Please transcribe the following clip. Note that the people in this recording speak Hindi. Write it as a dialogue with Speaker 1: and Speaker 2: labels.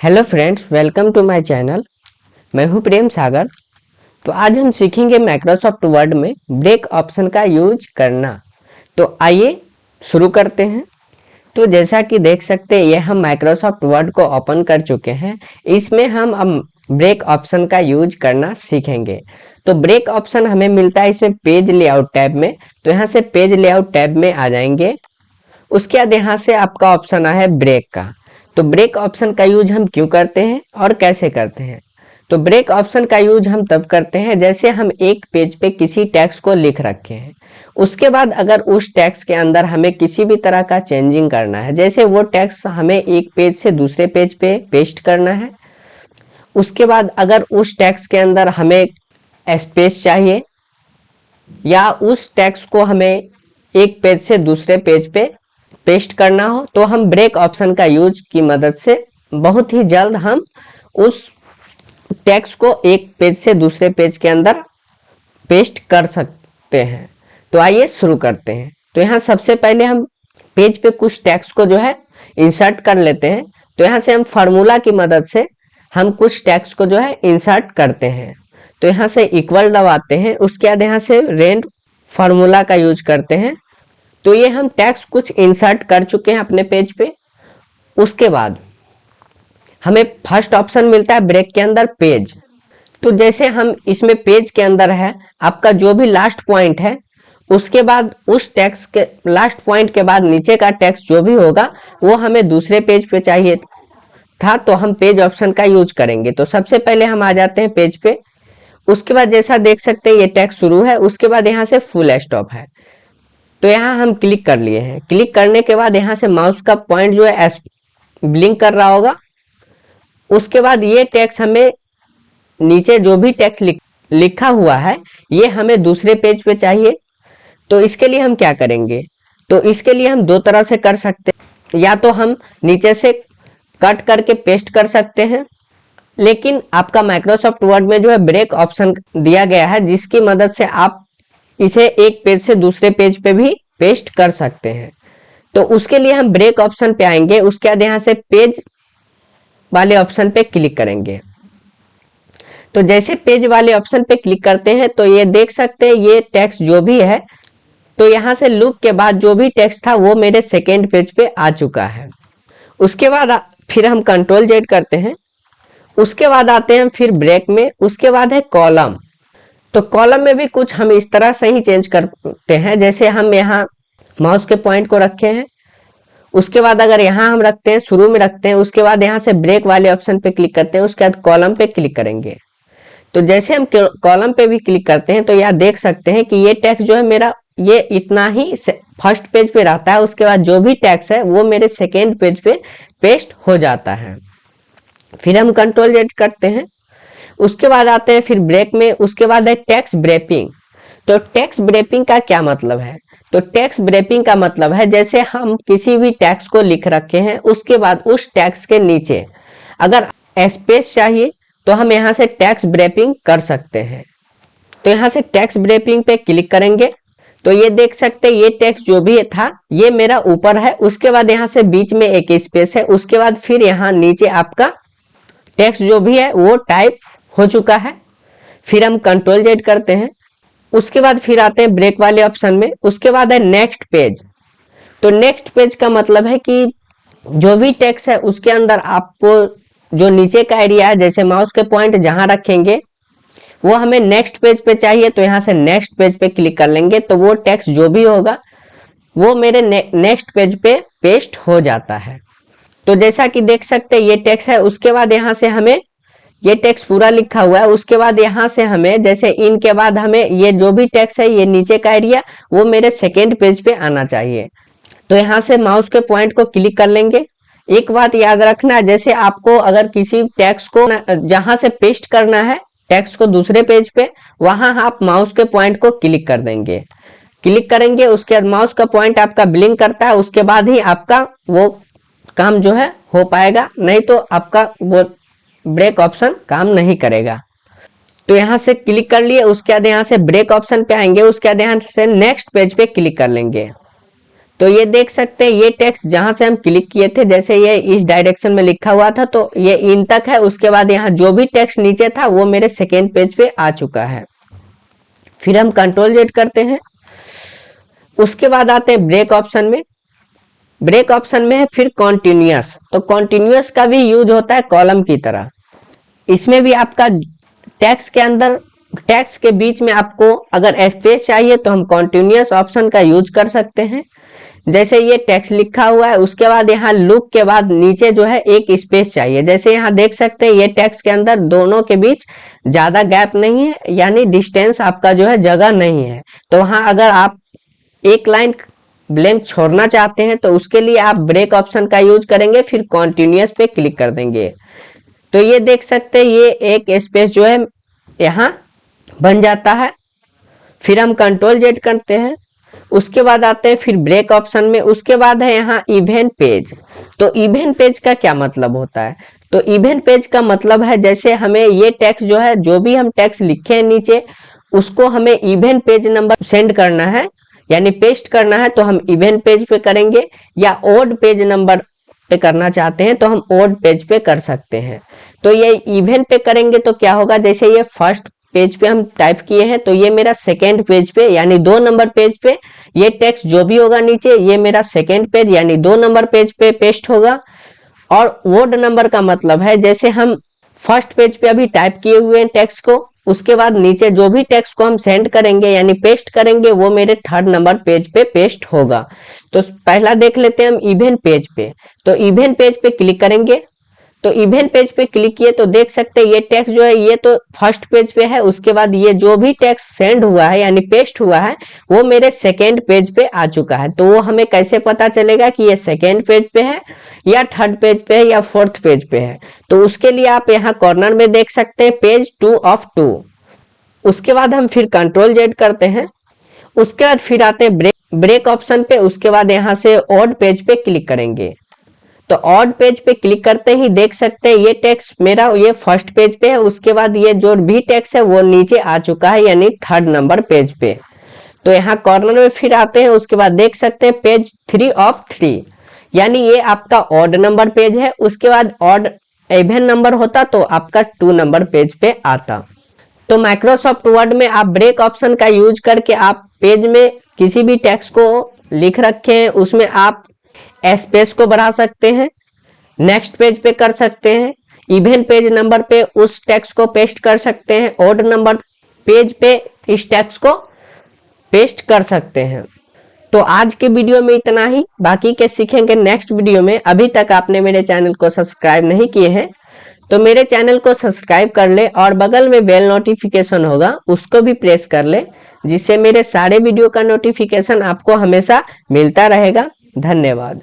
Speaker 1: Hello friends, welcome to my channel. मैं हूं प्रेम सागर। तो आज हम सीखेंगे माइक्रोसॉफ्ट वर्ड में ब्रेक ऑप्शन का यूज करना। तो आइए शुरू करते हैं। तो जैसा कि देख सकते हैं, ये हम माइक्रोसॉफ्ट वर्ड को ओपन कर चुके हैं। इसमें हम अब ब्रेक ऑप्शन का यूज करना सीखेंगे। तो ब्रेक ऑप्शन हमें मिलता है इसमें पेज लेआउट टैब में। तो यहाँ से पेज लेआउट टैब में आ जाएंगे। उसके बाद यहाँ से आपका ऑप्शन आया है ब्रेक का। तो ब्रेक ऑप्शन का यूज हम क्यों करते हैं और कैसे करते हैं? तो ब्रेक ऑप्शन का यूज हम तब करते हैं जैसे हम एक पेज पे किसी टेक्स्ट को लिख रखे हैं। उसके बाद अगर उस टेक्स्ट के अंदर हमें किसी भी तरह का चेंजिंग करना है, जैसे वो टेक्स्ट हमें एक पेज से दूसरे पेज पे पेस्ट करना है। उसके बाद अगर उस टेक्स्ट के अंदर हमें स्पेस चाहिए या उस टेक्स्ट को हमें एक पेज से दूसरे पेज पे पेस्ट करना हो, तो हम ब्रेक ऑप्शन का यूज की मदद से बहुत ही जल्द हम उस टेक्स्ट को एक पेज से दूसरे पेज के अंदर पेस्ट कर सकते हैं। तो आइए शुरू करते हैं। तो यहाँ सबसे पहले हम पेज पे कुछ टेक्स्ट को जो है इंसर्ट कर लेते हैं। तो यहाँ से हम फार्मूला की मदद से हम कुछ टेक्स्ट को जो है इंसर्ट करते हैं। तो यहाँ से इक्वल दबाते हैं। उसके बाद यहाँ से रेंड फार्मूला का यूज करते हैं। तो ये हम टेक्स्ट कुछ इंसर्ट कर चुके हैं अपने पेज पे। उसके बाद हमें फर्स्ट ऑप्शन मिलता है ब्रेक के अंदर पेज। तो जैसे हम इसमें पेज के अंदर है, आपका जो भी लास्ट पॉइंट है उसके बाद उस टेक्स्ट के लास्ट पॉइंट के बाद नीचे का टेक्स्ट जो भी होगा वो हमें दूसरे पेज पे चाहिए था, तो हम पेज ऑप्शन का यूज करेंगे। तो सबसे पहले हम आ जाते हैं पेज पे। उसके बाद जैसा देख सकते हैं ये टेक्स्ट शुरू है, उसके बाद यहाँ से फुल स्टॉप है। तो यहाँ हम क्लिक कर लिए हैं। क्लिक करने के बाद यहाँ से माउस का पॉइंट जो है ब्लिंक कर रहा होगा। उसके बाद ये टेक्स्ट हमें नीचे जो भी टेक्स्ट लिखा हुआ है ये हमें दूसरे पेज पे चाहिए। तो इसके लिए हम क्या करेंगे? तो इसके लिए हम दो तरह से कर सकते हैं। या तो हम नीचे से कट करके पेस्ट कर सकते हैं, लेकिन आपका माइक्रोसॉफ्ट वर्ड में जो है ब्रेक ऑप्शन दिया गया है जिसकी मदद से आप इसे एक पेज से दूसरे पेज पे भी पेस्ट कर सकते हैं। तो उसके लिए हम ब्रेक ऑप्शन पे आएंगे। उसके बाद यहाँ से पेज वाले ऑप्शन पे क्लिक करेंगे। तो जैसे पेज वाले ऑप्शन पे क्लिक करते हैं तो ये देख सकते हैं ये टेक्स्ट जो भी है, तो यहाँ से लूप के बाद जो भी टेक्स्ट था वो मेरे सेकेंड पेज पे आ चुका है। उसके बाद फिर हम कंट्रोल जेड करते हैं। उसके बाद आते हैं फिर ब्रेक में। उसके बाद है कॉलम। तो कॉलम में भी कुछ हम इस तरह से ही चेंज करते हैं। जैसे हम यहाँ माउस के पॉइंट को रखे हैं, उसके बाद अगर यहाँ हम रखते हैं, शुरू में रखते हैं, उसके बाद यहाँ से ब्रेक वाले ऑप्शन पे क्लिक करते हैं, उसके बाद कॉलम पे क्लिक करेंगे। तो जैसे हम कॉलम पे भी क्लिक करते हैं तो यहाँ देख सकते हैं कि ये टेक्स्ट जो है मेरा ये इतना ही फर्स्ट पेज पे रहता है। उसके बाद जो भी टेक्स्ट है वो मेरे सेकेंड पेज पे पेस्ट हो जाता है। फिर हम कंट्रोल जेड करते हैं। उसके बाद आते हैं फिर ब्रेक में। उसके बाद है टेक्स्ट ब्रेपिंग। तो टेक्स्ट ब्रेपिंग का क्या मतलब है? तो टेक्स्ट ब्रेपिंग का मतलब है जैसे हम किसी भी टेक्स्ट को लिख रखे हैं, उसके बाद उस टेक्स्ट के नीचे अगर स्पेस चाहिए तो हम यहाँ से टेक्स्ट ब्रेपिंग कर सकते हैं। तो यहाँ से टेक्स्ट ब्रेपिंग पे क्लिक करेंगे तो ये देख सकते हैं ये टेक्स्ट जो भी था ये मेरा ऊपर है। उसके बाद यहाँ से बीच में एक स्पेस है। उसके बाद फिर यहाँ नीचे आपका टेक्स्ट जो भी है वो टाइप हो चुका है। फिर हम कंट्रोल जेड करते हैं। उसके बाद फिर आते हैं ब्रेक वाले ऑप्शन में। उसके बाद है नेक्स्ट पेज। तो नेक्स्ट पेज का मतलब है कि जो भी टेक्स्ट है उसके अंदर आपको जो नीचे का एरिया है, जैसे माउस के पॉइंट जहां रखेंगे वो हमें नेक्स्ट पेज पे चाहिए, तो यहाँ से नेक्स्ट पेज पे क्लिक कर लेंगे तो वो टेक्स्ट जो भी होगा वो मेरे नेक्स्ट पेज पे पेस्ट हो जाता है। तो जैसा कि देख सकते हैं ये टेक्स्ट है। उसके बाद यहाँ से हमें ये टेक्स्ट पूरा लिखा हुआ है। उसके बाद यहाँ से हमें जैसे इन के बाद हमें ये जो भी टेक्स्ट है ये नीचे का एरिया वो मेरे सेकेंड पेज पे आना चाहिए। तो यहाँ से माउस के पॉइंट को क्लिक कर लेंगे। एक बात याद रखना, जैसे आपको अगर किसी टेक्स्ट को जहां से पेस्ट करना है टेक्स्ट को दूसरे पेज पे, वहां आप माउस के पॉइंट को क्लिक कर देंगे। क्लिक करेंगे उसके बाद माउस का पॉइंट आपका ब्लिंक करता है, उसके बाद ही आपका वो काम जो है हो पाएगा, नहीं तो आपका वो ब्रेक ऑप्शन काम नहीं करेगा। तो यहाँ से क्लिक कर लिए। उसके बाद यहाँ से ब्रेक ऑप्शन पे आएंगे। उसके बाद यहाँ से नेक्स्ट पेज पे क्लिक कर लेंगे। तो ये देख सकते हैं ये टेक्स्ट जहां से हम क्लिक किए थे, जैसे ये इस डायरेक्शन में लिखा हुआ था तो ये इन तक है। उसके बाद यहाँ जो भी टेक्स्ट नीचे था वो मेरे सेकेंड पेज पे आ चुका है। फिर हम कंट्रोल जेड करते हैं। उसके बाद आते हैं ब्रेक ऑप्शन में। ब्रेक ऑप्शन में है फिर कॉन्टिन्यूअस। तो कॉन्टिन्यूअस का भी यूज होता है कॉलम की तरह। इसमें भी आपका टेक्स्ट के अंदर, टेक्स्ट के बीच में आपको अगर स्पेस चाहिए तो हम कॉन्टिन्यूअस ऑप्शन का यूज कर सकते हैं। जैसे ये टेक्स्ट लिखा हुआ है, उसके बाद यहाँ लुक के बाद नीचे जो है एक स्पेस चाहिए। जैसे यहाँ देख सकते हैं ये टेक्स्ट के अंदर दोनों के बीच ज्यादा गैप नहीं है, यानी डिस्टेंस आपका जो है जगह नहीं है। तो वहां अगर आप एक लाइन ब्लैंक छोड़ना चाहते हैं तो उसके लिए आप ब्रेक ऑप्शन का यूज करेंगे, फिर कॉन्टिन्यूअस पे क्लिक कर देंगे। तो ये देख सकते हैं ये एक स्पेस जो है यहाँ बन जाता है। फिर हम कंट्रोल जेड करते हैं। उसके बाद आते हैं फिर ब्रेक ऑप्शन में। उसके बाद है यहाँ इवेंट पेज। तो इवेंट पेज का क्या मतलब होता है? तो इवेंट पेज का मतलब है जैसे हमें ये टेक्स्ट जो है, जो भी हम टेक्स्ट लिखे हैं नीचे, उसको हमें इवेंट पेज नंबर सेंड करना है, यानी पेस्ट करना है, तो हम इवेंट पेज पे करेंगे। या ओड पेज नंबर पे करना चाहते हैं तो हम ओड पेज पे कर सकते हैं। तो ये इवेंट पे करेंगे तो क्या होगा, जैसे ये फर्स्ट पेज पे हम टाइप किए हैं तो ये मेरा सेकेंड पेज पे यानी 2 नंबर पेज पे ये टेक्स्ट जो भी होगा नीचे, ये मेरा सेकेंड पेज यानी 2 नंबर पेज पे पेस्ट होगा। और ओड नंबर का मतलब है जैसे हम फर्स्ट पेज पे अभी टाइप किए हुए हैं टेक्स्ट को, उसके बाद नीचे जो भी टेक्स्ट को हम सेंड करेंगे यानी पेस्ट करेंगे वो मेरे थर्ड नंबर पेज पे पेस्ट होगा। तो पहला देख लेते हैं हम इवेंट पेज पे। तो इवेंट पेज पे क्लिक करेंगे। तो इवेंट पेज पे क्लिक किए तो देख सकते हैं ये टेक्स्ट जो है ये तो फर्स्ट पेज पे है। उसके बाद ये जो भी टेक्स्ट सेंड हुआ है यानी पेस्ट हुआ है वो मेरे सेकेंड पेज पे आ चुका है। तो वो हमें कैसे पता चलेगा कि ये सेकेंड पेज पे है या थर्ड पेज पे है या फोर्थ पेज पे है? तो उसके लिए आप यहाँ कॉर्नर में देख सकते हैं पेज 2 ऑफ 2। उसके बाद हम फिर कंट्रोल जेड करते हैं। उसके बाद फिर आते हैं ब्रेक ऑप्शन पे। उसके बाद यहाँ से ऑड पेज पे क्लिक करेंगे। तो ऑड पेज पे क्लिक करते ही देख सकते हैं ये टेक्स्ट मेरा ये फर्स्ट पेज पे है। उसके बाद ये जो भी टेक्स्ट है वो नीचे आ चुका है यानी थर्ड नंबर पेज पे। तो यहाँ कॉर्नर में फिर आते हैं। उसके बाद देख सकते हैं पेज 3 ऑफ 3, यानी ये आपका ऑड नंबर पेज है। उसके बाद ऑड इवन नंबर होता तो आपका 2 नंबर पेज पे आता। तो माइक्रोसॉफ्ट वर्ड में आप ब्रेक ऑप्शन का यूज करके आप पेज में किसी भी टेक्स्ट को लिख रखे हैं उसमें आप स्पेस को बढ़ा सकते हैं, नेक्स्ट पेज पे कर सकते हैं, इवन पेज नंबर पे उस टेक्स्ट को पेस्ट कर सकते हैं, ऑड नंबर पेज पे इस टेक्स्ट को पेस्ट कर सकते हैं। तो आज के वीडियो में इतना ही, बाकी के सीखेंगे नेक्स्ट वीडियो में। अभी तक आपने मेरे चैनल को सब्सक्राइब नहीं किए हैं तो मेरे चैनल को सब्सक्राइब कर ले और बगल में बेल नोटिफिकेशन होगा उसको भी प्रेस कर ले, जिससे मेरे सारे वीडियो का नोटिफिकेशन आपको हमेशा मिलता रहेगा। धन्यवाद।